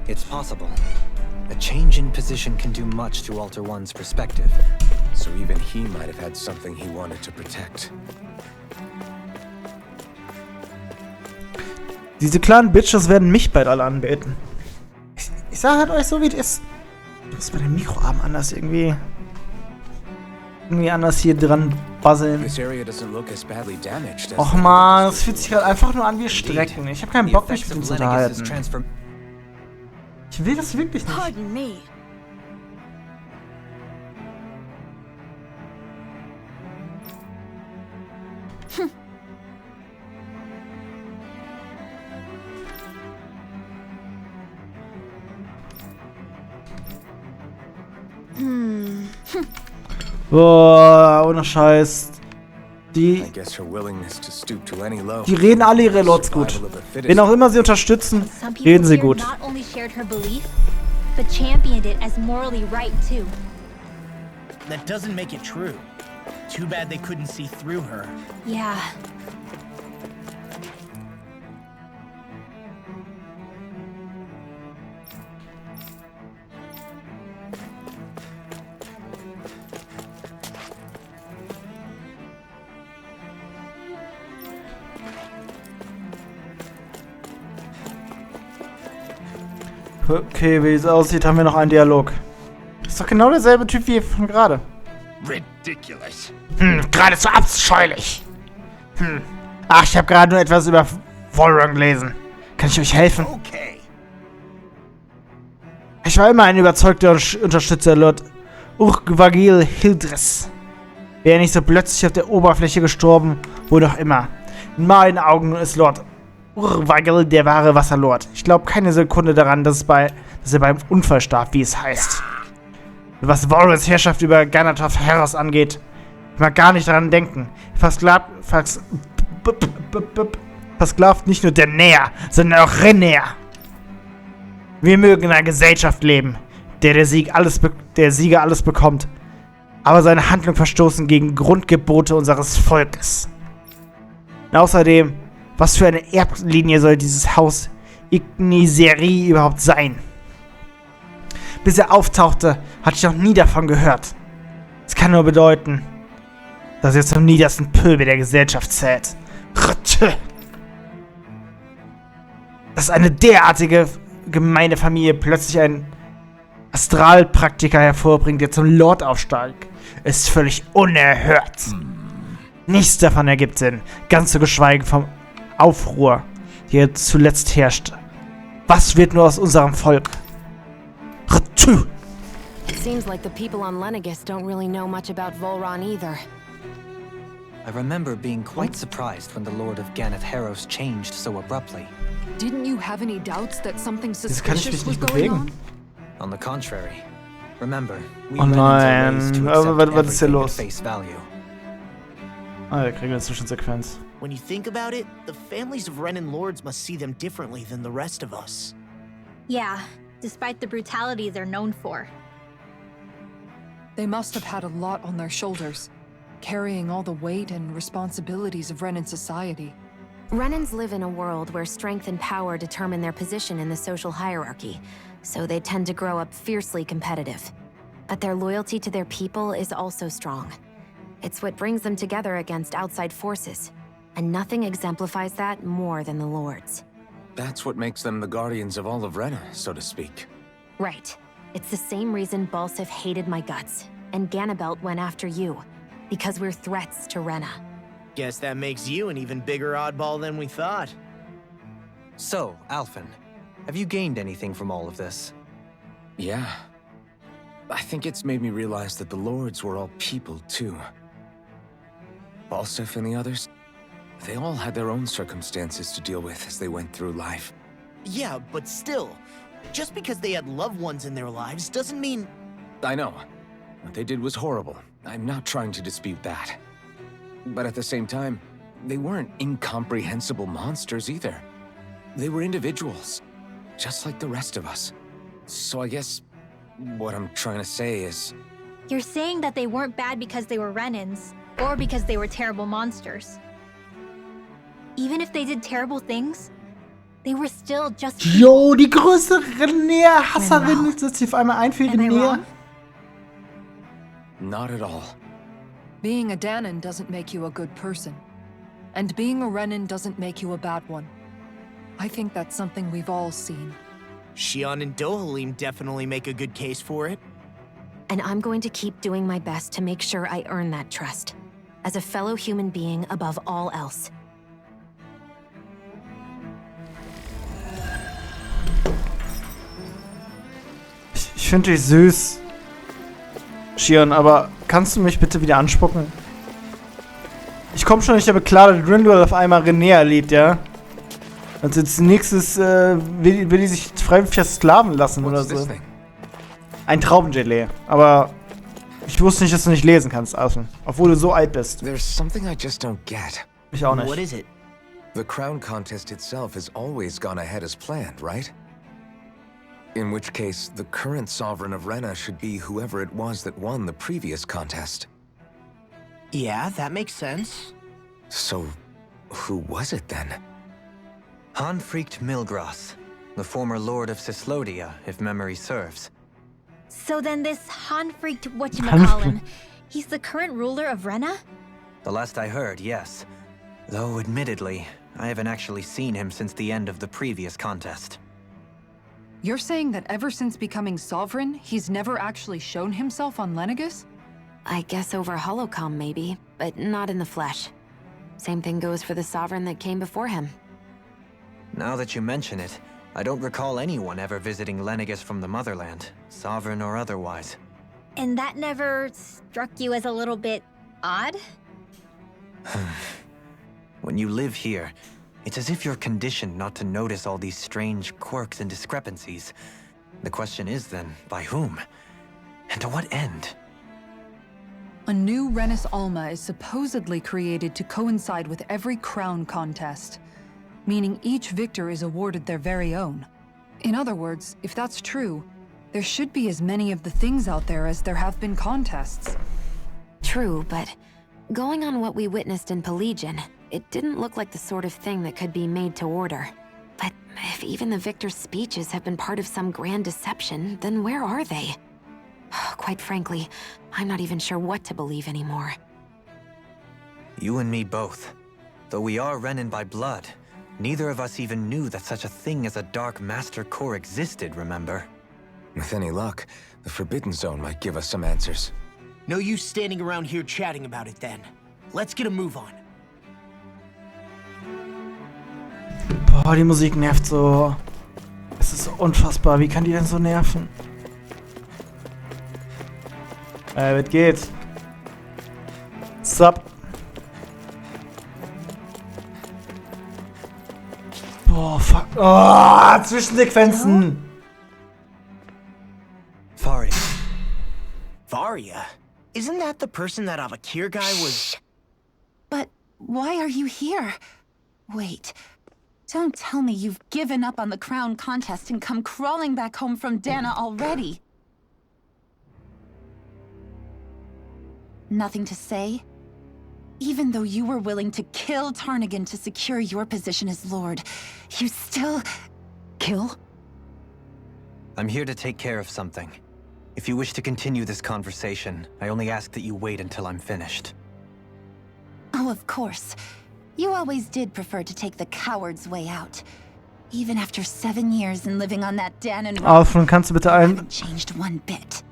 It's possible. A change in position can do much to alter one's perspective. So even he might have had something he wanted to protect. Diese kleinen Bitches werden mich bald alle anbeten. Ich sage halt euch so, wie es ist. Du musst bei dem Mikroarm anders irgendwie anders hier dran buzzeln. Och man, das fühlt sich halt einfach nur an wie Strecken. Ich habe keinen Bock, mich mit ihm zu unterhalten. Ich will das wirklich nicht. Boah, ohne Scheiß. Die reden alle ihre Lords gut. Wen auch immer sie unterstützen, reden sie gut. That doesn't make it true. Too bad they couldn't see through her. Yeah. Okay, wie es aussieht, haben wir noch einen Dialog. Ist doch genau derselbe Typ wie von gerade. Ridiculous. Geradezu abscheulich. Ach, ich habe gerade nur etwas über Vollrun gelesen. Kann ich euch helfen? Okay. Ich war immer ein überzeugter Unterstützer Lord Urgvagil Hildres. Wäre er nicht so plötzlich auf der Oberfläche gestorben, wo doch immer. In meinen Augen ist Lord Urgvagil der wahre Wasserlord. Ich glaube keine Sekunde daran, dass er beim Unfall starb, wie es heißt. Was Warrens Herrschaft über Ganatoth Heros angeht, ich mag gar nicht daran denken. Versklavt nicht nur der Näher, sondern auch Renäer. Wir mögen in einer Gesellschaft leben, der Sieger alles bekommt, aber seine Handlungen verstoßen gegen Grundgebote unseres Volkes. Und außerdem, was für eine Erblinie soll dieses Haus Igniseri überhaupt sein? Bis er auftauchte, hatte ich noch nie davon gehört. Es kann nur bedeuten, dass er zum niedersten Pöbel der Gesellschaft zählt. Dass eine derartige gemeine Familie plötzlich einen Astralpraktiker hervorbringt, der zum Lord aufsteigt, ist völlig unerhört. Nichts davon ergibt Sinn, ganz zu geschweigen vom Aufruhr, der zuletzt herrscht. Was wird nur aus unserem Volk? It seems like the people on Lenegis don't really know much about Volron either. I remember being quite surprised when the Lord of Ganeth Heros changed so abruptly. Didn't you have any doubts that something Das kann ich suspicious mich was nicht going bewegen. on? On the contrary, remember, we Oh nein, went into aber accept was ist hier everything at los? face value. Ah, wir kriegen eine Zwischensequenz. When you think about it, the families of Renan Lords must see them differently than the rest of us. Yeah, despite the brutality they're known for. They must have had a lot on their shoulders, carrying all the weight and responsibilities of Renan society. Renans live in a world where strength and power determine their position in the social hierarchy, so they tend to grow up fiercely competitive. But their loyalty to their people is also strong. It's what brings them together against outside forces, and nothing exemplifies that more than the Lords. That's what makes them the guardians of all of Rena, so to speak. Right. It's the same reason Balsif hated my guts, and Ganabelt went after you, because we're threats to Rena. Guess that makes you an even bigger oddball than we thought. So, Alphen, have you gained anything from all of this? Yeah. I think it's made me realize that the Lords were all people, too. Balsif and the others, they all had their own circumstances to deal with as they went through life. Yeah, but still, just because they had loved ones in their lives doesn't mean... I know. What they did was horrible. I'm not trying to dispute that. But at the same time, they weren't incomprehensible monsters either. They were individuals, just like the rest of us. So I guess what I'm trying to say is... You're saying that they weren't bad because they were Renans, or because they were terrible monsters. Even if they did terrible things, They were still just Jo, die größte Renea-Hasserin setzt sich auf einmal ein für Am I Renea. wrong? Not at all. Being a Danon doesn't make you a good person. And being a Renin doesn't make you a bad one. I think that's something we've all seen. Shion and Dohalim definitely make a good case for it. And I'm going to keep doing my best to make sure I earn that trust. As a fellow human being above all else. Ich finde dich süß, Shion, aber kannst du mich bitte wieder anspucken? Ich komme schon nicht damit klar, dass Grindelwald auf einmal Renea liebt, ja? Also als nächstes will die sich freiwillig versklaven lassen oder What's this so. thing? Ein Traubengelee, aber ich wusste nicht, dass du nicht lesen kannst, Asen. Obwohl du so alt bist. There's something I just don't get. Ich auch What nicht. is it? The crown contest itself has always gone ahead as planned, right? In which case, the current sovereign of Rena should be whoever it was that won the previous contest. Yeah, that makes sense. So, who was it then? Hanfried Milgras, the former lord of Cislodia, if memory serves. So then this Hanfried whatchamacallin, he's the current ruler of Rena? The last I heard, yes. Though, admittedly, I haven't actually seen him since the end of the previous contest. You're saying that ever since becoming sovereign, he's never actually shown himself on Lenegus? I guess over holocom maybe, but not in the flesh. Same thing goes for the sovereign that came before him. Now that you mention it, I don't recall anyone ever visiting Lenegus from the motherland, sovereign or otherwise. And that never struck you as a little bit odd? When you live here, it's as if you're conditioned not to notice all these strange quirks and discrepancies. The question is then, by whom? And to what end? A new Renis Alma is supposedly created to coincide with every crown contest, meaning each victor is awarded their very own. In other words, if that's true, there should be as many of the things out there as there have been contests. True, but going on what we witnessed in Pelagian, it didn't look like the sort of thing that could be made to order. But if even the victor's speeches have been part of some grand deception, then where are they? Quite frankly, I'm not even sure what to believe anymore. You and me both. Though we are Renin by blood, neither of us even knew that such a thing as a Dark Master Corps existed, remember? With any luck, the Forbidden Zone might give us some answers. No use standing around here chatting about it then. Let's get a move on. Boah, die Musik nervt so. Es ist so unfassbar. Wie kann die denn so nerven? Was geht? Sup? Boah, fuck. Oh, Zwischensequenzen. Faria. Varia? Isn't that the person that Avakir guy was... But why are you here? Wait, don't tell me you've given up on the crown contest and come crawling back home from Dana already. Nothing to say? Even though you were willing to kill Tarnigan to secure your position as Lord, you still... kill? I'm here to take care of something. If you wish to continue this conversation, I only ask that you wait until I'm finished. Oh, of course. You always did prefer to take the coward's way out. Even after 7 years and living on that Danon rock, Alfred, kannst du bitte you ein... haven't changed one bit.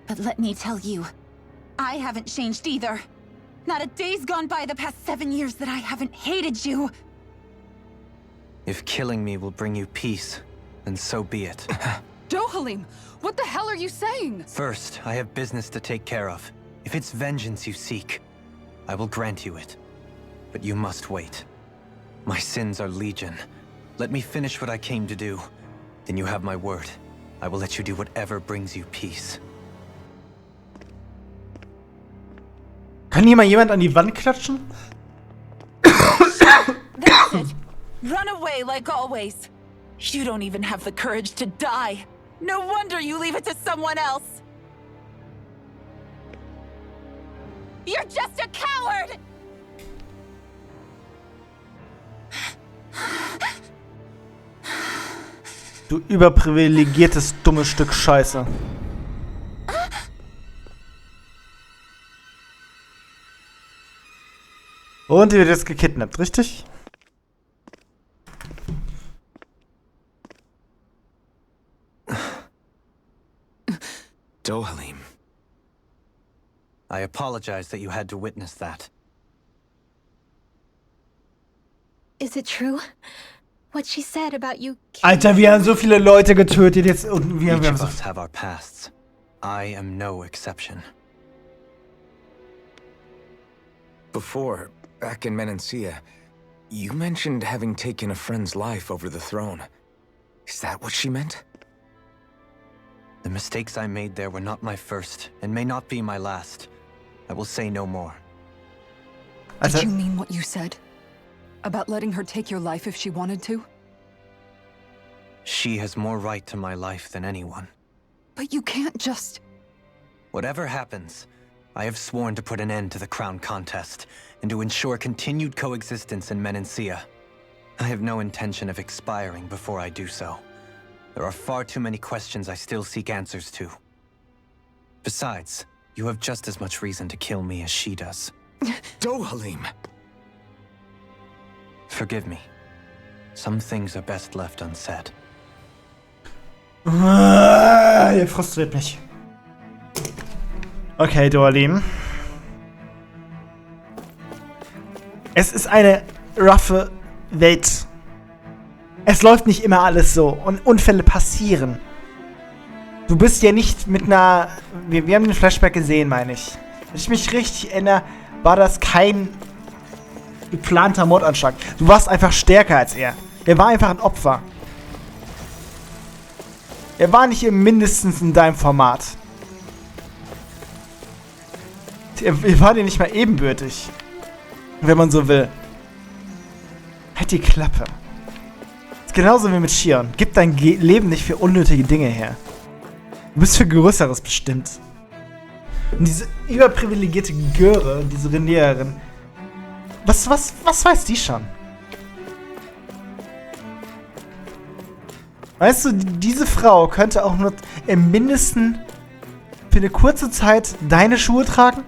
But let me tell you, I haven't changed either. Not a day's gone by the past 7 years that I haven't hated you. If killing me will bring you peace, then so be it. Dohalim, what the hell are you saying? First, I have business to take care of. If it's vengeance you seek, I will grant you it. But you must wait. My sins are legion. Let me finish what I came to do. Then you have my word. I will let you do whatever brings you peace. Kann hier mal jemand an die Wand klatschen? That's it. Run away like always. You don't even have the courage to die. No wonder you leave it to someone else. You're just a coward! Du überprivilegiertes, dummes Stück Scheiße. Und die wird jetzt gekidnappt, richtig? Dohalim. I apologize that you had to witness that. Is it true? What she said about you? Alter, wir haben so viele Leute getötet jetzt und wir Each haben of so... us have our pasts. I am no exception. Before, back in Menancia, you mentioned having taken a friend's life over the throne. Is that what she meant? The mistakes I made there were not my first, and may not be my last. I will say no more. Did you mean what you said? About letting her take your life if she wanted to? She has more right to my life than anyone. But you can't just... Whatever happens, I have sworn to put an end to the crown contest, and to ensure continued coexistence in Menancia. I have no intention of expiring before I do so. There are far too many questions I still seek answers to. Besides, you have just as much reason to kill me as she does. Dohalim! Forgive me. Some things are best left unsaid. Ihr frustriert mich. Okay, Dohalim. Es ist eine roughe Welt. Es läuft nicht immer alles so und Unfälle passieren. Du bist ja nicht mit einer... Wir haben den Flashback gesehen, meine ich. Wenn ich mich richtig erinnere, war das kein geplanter Mordanschlag. Du warst einfach stärker als er. Er war einfach ein Opfer. Er war nicht mindestens in deinem Format. Er war dir nicht mal ebenbürtig. Wenn man so will. Halt die Klappe. Ist genauso wie mit Shion. Gib dein Leben nicht für unnötige Dinge her. Du bist für Größeres bestimmt. Und diese überprivilegierte Göre, diese Reniererin, was weiß die schon? Weißt du, diese Frau könnte auch nur im Mindesten für eine kurze Zeit deine Schuhe tragen.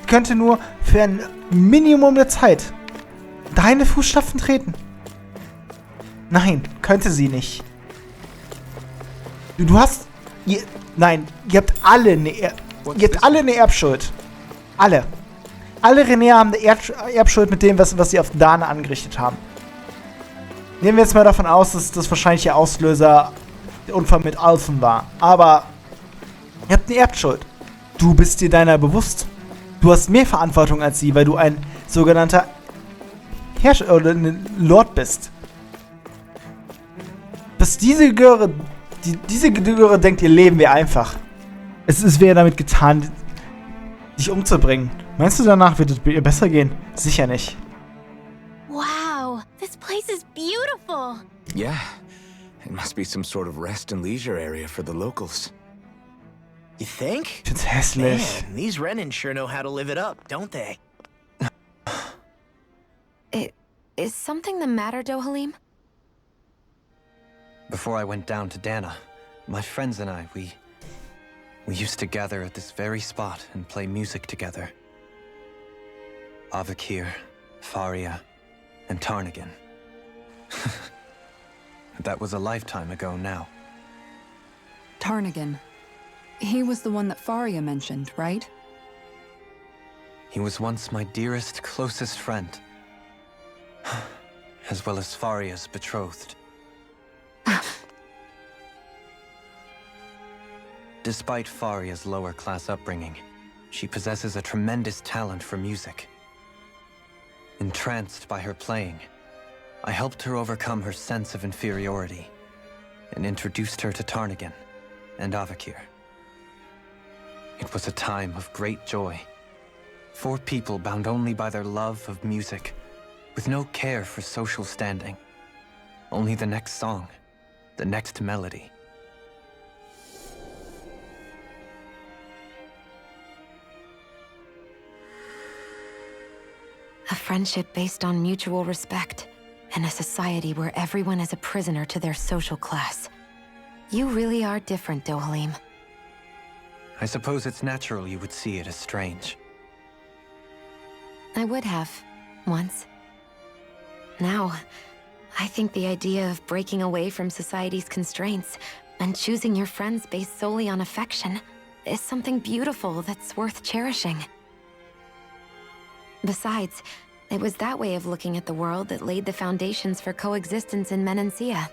Könnte nur für ein Minimum der Zeit deine Fußstapfen treten. Nein, könnte sie nicht. Du hast... Nein, ihr habt alle eine Erbschuld. Alle. Alle René haben eine Erbschuld mit dem, was sie auf Dana angerichtet haben. Nehmen wir jetzt mal davon aus, dass das wahrscheinlich der Auslöser der Unfall mit Alphen war. Aber ihr habt eine Erbschuld. Du bist dir deiner bewusst. Du hast mehr Verantwortung als sie, weil du ein sogenannter Herrscher oder ein Lord bist. Dass diese Göre denkt, ihr Leben wäre einfach. Es wäre damit getan, dich umzubringen. Meinst du, danach wird es ihr besser gehen? Sicher nicht. Wow, this place is beautiful. Yeah, it must be some sort of rest and leisure area for the locals. You think? Ich find's hässlich. Man, these Renin sure know how to live it up, don't they? Is something the matter, Dohalim? Before I went down to Dana, my friends and I, we used to gather at this very spot and play music together. Avakir, Faria, and Tarnigan. That was a lifetime ago now. Tarnigan. He was the one that Faria mentioned, right? He was once my dearest, closest friend. As well as Faria's betrothed. Despite Faria's lower-class upbringing, she possesses a tremendous talent for music. Entranced by her playing, I helped her overcome her sense of inferiority and introduced her to Tarnigan and Avakir. It was a time of great joy. 4 people bound only by their love of music, with no care for social standing. Only the next song, the next melody. A friendship based on mutual respect, and a society where everyone is a prisoner to their social class. You really are different, Dohalim. I suppose it's natural you would see it as strange. I would have, once. Now, I think the idea of breaking away from society's constraints and choosing your friends based solely on affection is something beautiful that's worth cherishing. Besides, it was that way of looking at the world that laid the foundations for coexistence in Menancia.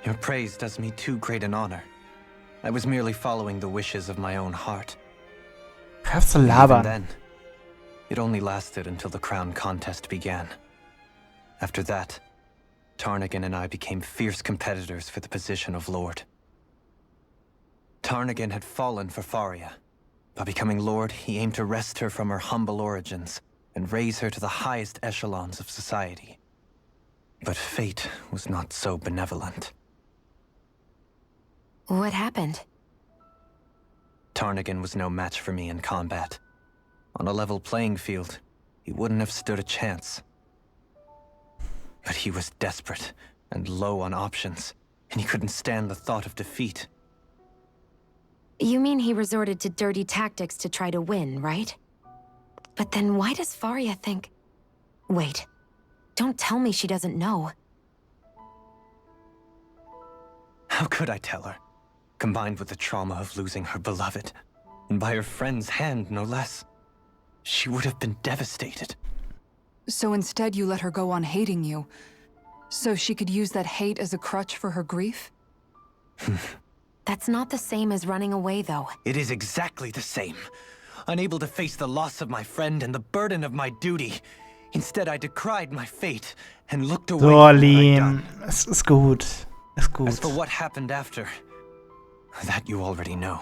Your praise does me too great an honor. I was merely following the wishes of my own heart. Hörst du Even labern? then, it only lasted until the crown contest began. After that, Tarnagan and I became fierce competitors for the position of Lord. Tarnagan had fallen for Faria. By becoming Lord, he aimed to wrest her from her humble origins and raise her to the highest echelons of society. But fate was not so benevolent. What happened? Tarnagan was no match for me in combat. On a level playing field, he wouldn't have stood a chance. But he was desperate and low on options, and he couldn't stand the thought of defeat. You mean he resorted to dirty tactics to try to win, right? But then why does Faria think... Wait, don't tell me she doesn't know. How could I tell her? Combined with the trauma of losing her beloved, and by her friend's hand, no less. She would have been devastated. So instead you let her go on hating you, so she could use that hate as a crutch for her grief? That's not the same as running away, though. It is exactly the same. Unable to face the loss of my friend and the burden of my duty. Instead, I decried my fate and looked away from what I'd Dohalim, done. es ist gut. Ist gut. As for what happened after, that you already know.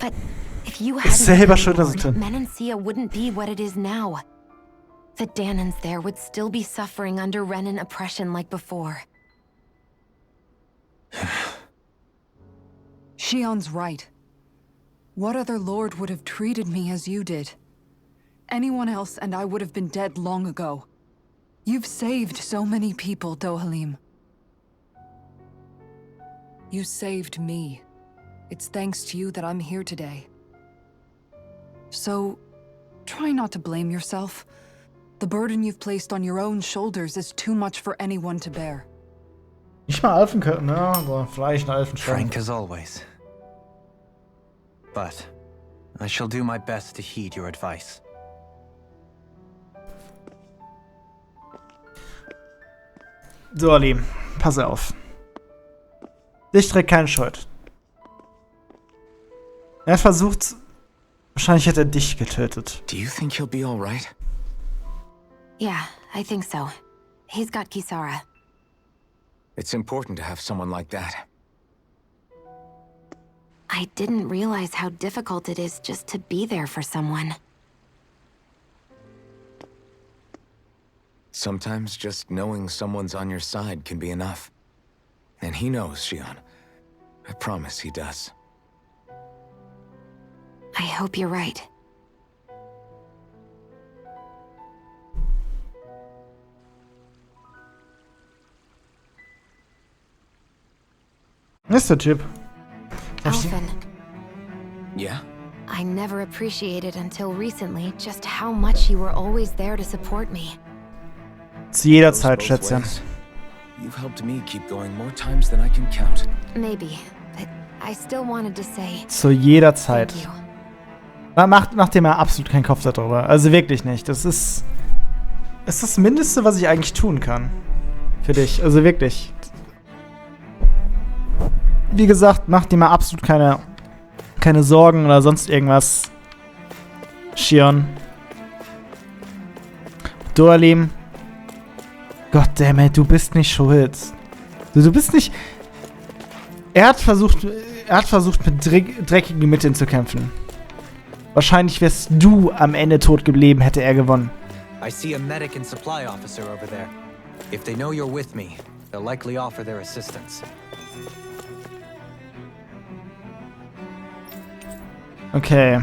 But if you Ist hadn't selber been schuld, dass Lord, es tun. Menancia wouldn't be what it is now. The Danans there would still be suffering under Renan oppression like before. Shion's right. What other lord would have treated me as you did? Anyone else and I would have been dead long ago. You've saved so many people, Dohalim. You saved me. It's thanks to you that I'm here today. So, try not to blame yourself. The burden you've placed on your own shoulders is too much for anyone to bear. Nicht mal Elfen könnten, ne? Aber vielleicht ein Elfenstein. Frank as always. But I shall do my best to heed your advice. So, Lieben, pass auf. Dich trägt keine Schuld. Er hat versucht... Wahrscheinlich hätte er dich getötet. Do you think he'll be all right? Yeah, I think so. He's got Kisara. It's important to have someone like that. I didn't realize how difficult it is just to be there for someone. Sometimes just knowing someone's on your side can be enough. And he knows, Shion. I promise he does. I hope you're right. Das ist der Typ. Alphen, Yeah? I never appreciated until recently just how much you were always there to support me. Zu jeder Goes Zeit, both Schätzchen. ways. You've helped me keep going more times than I can count. Maybe, but I still wanted to say Zu jeder Zeit. thank you. Macht dir mal absolut keinen Kopf darüber. Also wirklich nicht. Das ist das Mindeste, was ich eigentlich tun kann. Für dich. Also wirklich. Wie gesagt, mach dir mal absolut keine Sorgen oder sonst irgendwas. Shion. Dohalim. Goddammit, du bist nicht schuld. Du bist nicht... Er hat versucht mit dreckigen Mitteln zu kämpfen. Wahrscheinlich wärst du am Ende tot geblieben, hätte er gewonnen. I see a medic and supply officer over there. If they know you're with me, they'll likely offer their assistance. Okay.